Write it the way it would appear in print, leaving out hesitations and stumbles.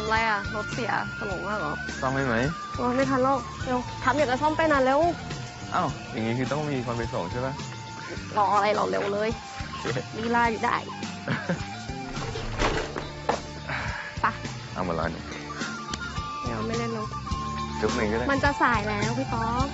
ำอะไรอ่ะรถเสียสมองมากเหรอซ่อมให้ไหมโอ้ไม่ทันหรอกเร็วทำอยากจะซ่อมไปนานแล้ว อ้าวอย่างงี้คือต้องมีคนไปส่งใช่ปะ รออะไรเราเร็วเลยลีลาอยู่ได้ปะ เอามาร้านนี้ เดี๋ยวไม่เล่นแล้ว จุ๊บหนึ่งก็ได้ มันจะสายแล้วพี่ต๊อก